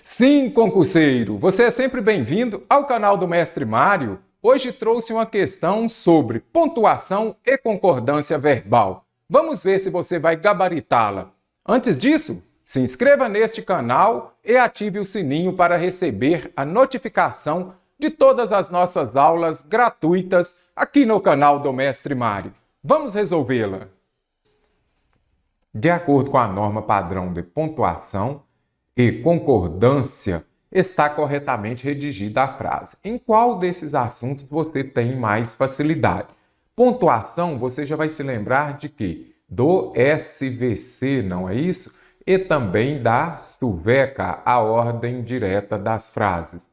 Sim, concurseiro, você é sempre bem-vindo ao canal do Mestre Mário. Hoje trouxe uma questão sobre pontuação e concordância verbal. Vamos ver se você vai gabaritá-la. Antes disso, se inscreva neste canal e ative o sininho para receber a notificação de todas as nossas aulas gratuitas aqui no canal do Mestre Mário. Vamos resolvê-la. De acordo com a norma padrão de pontuação e concordância, está corretamente redigida a frase. Em qual desses assuntos você tem mais facilidade? Pontuação, você já vai se lembrar de quê? Do SVC, não é isso? E também da SUVECA, a ordem direta das frases.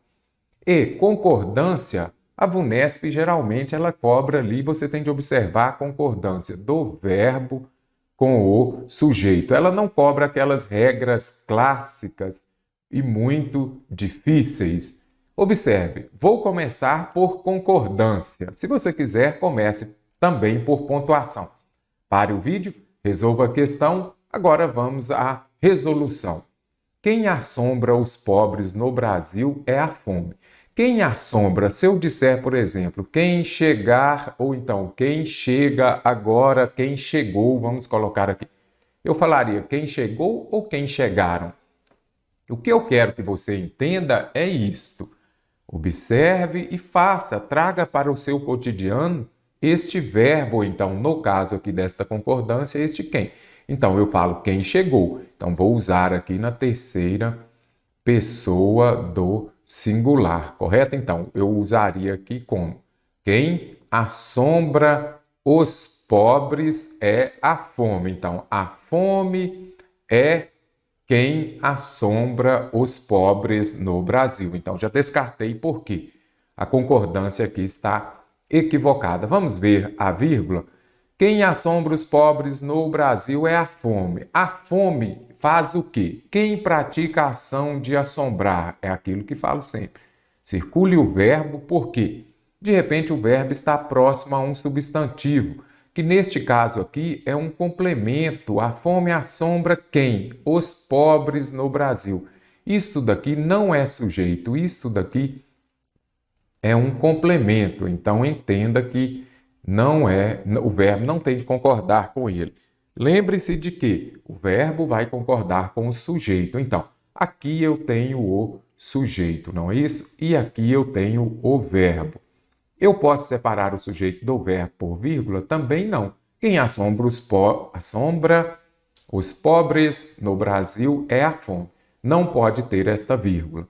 E concordância, a VUNESP geralmente ela cobra ali, você tem de observar a concordância do verbo com o sujeito. Ela não cobra aquelas regras clássicas e muito difíceis. Observe, vou começar por concordância. Se você quiser, comece também por pontuação. Pare o vídeo, resolva a questão. Agora vamos à resolução. Quem assombra os pobres no Brasil é a fome. Quem assombra, se eu disser, por exemplo, quem chegar, ou então quem chega agora, quem chegou, vamos colocar aqui. Eu falaria quem chegou ou quem chegaram. O que eu quero que você entenda é isto. Observe e faça, traga para o seu cotidiano este verbo, ou então, no caso aqui desta concordância, este quem. Então, eu falo quem chegou. Então, vou usar aqui na terceira pessoa do singular, correto? Então, eu usaria aqui como quem assombra os pobres é a fome. Então, a fome é quem assombra os pobres no Brasil. Então, já descartei por quê. A concordância aqui está equivocada. Vamos ver a vírgula. Quem assombra os pobres no Brasil é a fome. A fome faz o quê? Quem pratica a ação de assombrar é aquilo que falo sempre. Circule o verbo, por quê? De repente o verbo está próximo a um substantivo, que neste caso aqui é um complemento. A fome assombra quem? Os pobres no Brasil. Isso daqui não é sujeito, isso daqui é um complemento. Então entenda que não é, o verbo não tem de concordar com ele. Lembre-se de que o verbo vai concordar com o sujeito. Então, aqui eu tenho o sujeito, não é isso? E aqui eu tenho o verbo. Eu posso separar o sujeito do verbo por vírgula? Também não. Quem assombra os pobres no Brasil é a fome. Não pode ter esta vírgula.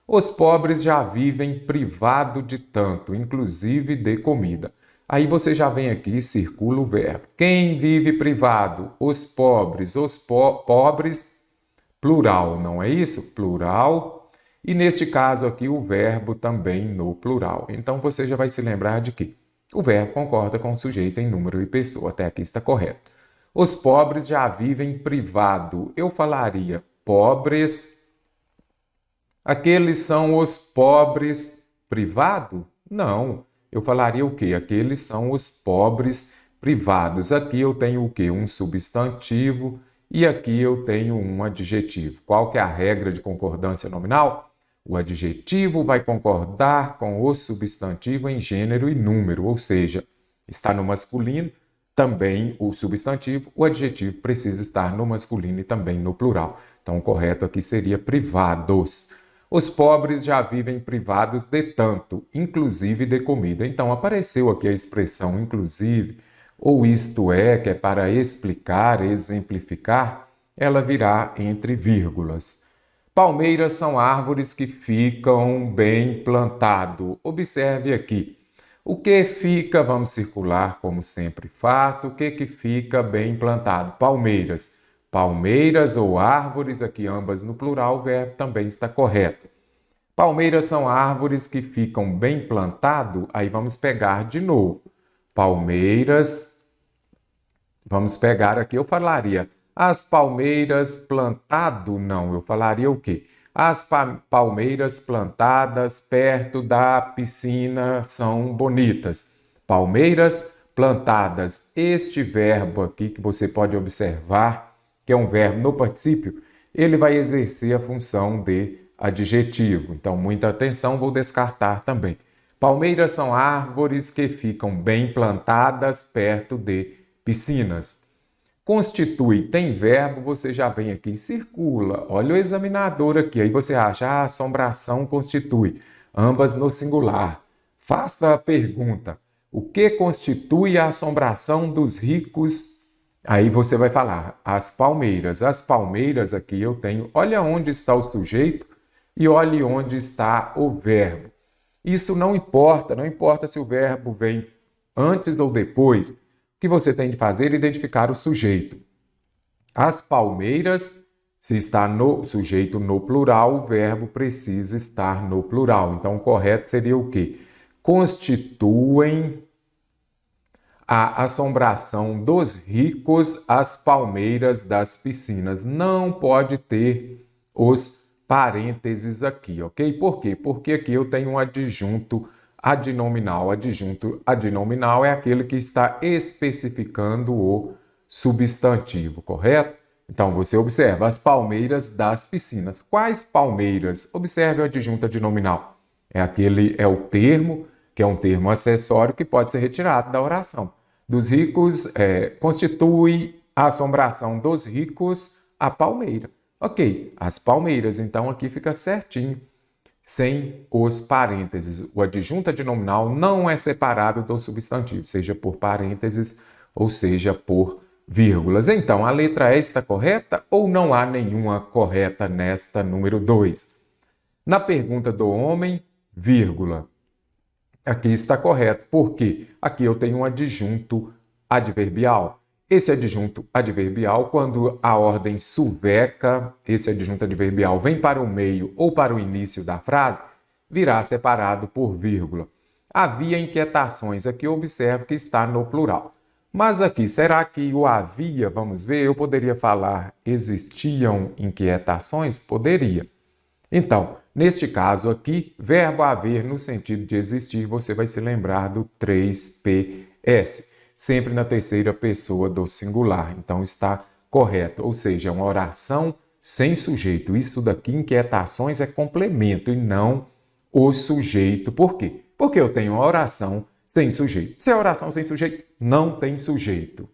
Os pobres já vivem privado de tanto, inclusive de comida. Aí você já vem aqui e circula o verbo. Quem vive privado? Os pobres. Os pobres, plural, não é isso? Plural. E neste caso aqui o verbo também no plural. Então você já vai se lembrar de que o verbo concorda com o sujeito em número e pessoa. Até aqui está correto. Os pobres já vivem privado. Eu falaria pobres. Aqueles são os pobres privado? Não. Eu falaria o quê? Aqueles são os pobres privados. Aqui eu tenho o quê? Um substantivo e aqui eu tenho um adjetivo. Qual que é a regra de concordância nominal? O adjetivo vai concordar com o substantivo em gênero e número, ou seja, está no masculino, também o substantivo, o adjetivo precisa estar no masculino e também no plural. Então, o correto aqui seria privados. Os pobres já vivem privados de tanto, inclusive de comida. Então, apareceu aqui a expressão inclusive, ou isto é, que é para explicar, exemplificar, ela virá entre vírgulas. Palmeiras são árvores que ficam bem plantado. Observe aqui. O que fica, vamos circular como sempre faço, o que fica bem plantado? Palmeiras. Palmeiras ou árvores, aqui ambas no plural, o verbo também está correto. Palmeiras são árvores que ficam bem plantado, aí vamos pegar de novo. Palmeiras, vamos pegar aqui, eu falaria, as palmeiras plantado, não, eu falaria o quê? As palmeiras plantadas perto da piscina são bonitas. Palmeiras plantadas, este verbo aqui que você pode observar, que é um verbo no particípio, ele vai exercer a função de adjetivo. Então, muita atenção, vou descartar também. Palmeiras são árvores que ficam bem plantadas perto de piscinas. Constitui tem verbo, você já vem aqui e circula. Olha o examinador aqui, aí você acha, assombração constitui. Ambas no singular. Faça a pergunta, o que constitui a assombração dos ricos? Aí você vai falar, as palmeiras. As palmeiras aqui eu tenho, olha onde está o sujeito e olhe onde está o verbo. Isso não importa se o verbo vem antes ou depois. O que você tem de fazer é identificar o sujeito. As palmeiras, se está no sujeito no plural, o verbo precisa estar no plural. Então, o correto seria o quê? Constituem a assombração dos ricos as palmeiras das piscinas. Não pode ter os parênteses aqui, ok? Por quê? Porque aqui eu tenho um adjunto adnominal. Adjunto adnominal é aquele que está especificando o substantivo, correto? Então, você observa as palmeiras das piscinas. Quais palmeiras? Observe o adjunto adnominal. É o termo, que é um termo acessório que pode ser retirado da oração. Dos ricos, constitui a assombração dos ricos a palmeira. Ok, as palmeiras, então aqui fica certinho, sem os parênteses. O adjunto adnominal não é separado do substantivo, seja por parênteses ou seja por vírgulas. Então, a letra E está correta ou não há nenhuma correta nesta número 2? Na pergunta do homem, vírgula. Aqui está correto, porque aqui eu tenho um adjunto adverbial. Esse adjunto adverbial, quando a ordem suveca, esse adjunto adverbial vem para o meio ou para o início da frase, virá separado por vírgula. Havia inquietações, aqui eu observo que está no plural. Mas aqui, será que o havia, vamos ver, eu poderia falar existiam inquietações? Poderia. Então, neste caso aqui, verbo haver no sentido de existir, você vai se lembrar do 3PS, sempre na terceira pessoa do singular. Então, está correto, ou seja, é uma oração sem sujeito. Isso daqui, inquietações, é complemento e não o sujeito. Por quê? Porque eu tenho uma oração sem sujeito. Se é oração sem sujeito, não tem sujeito.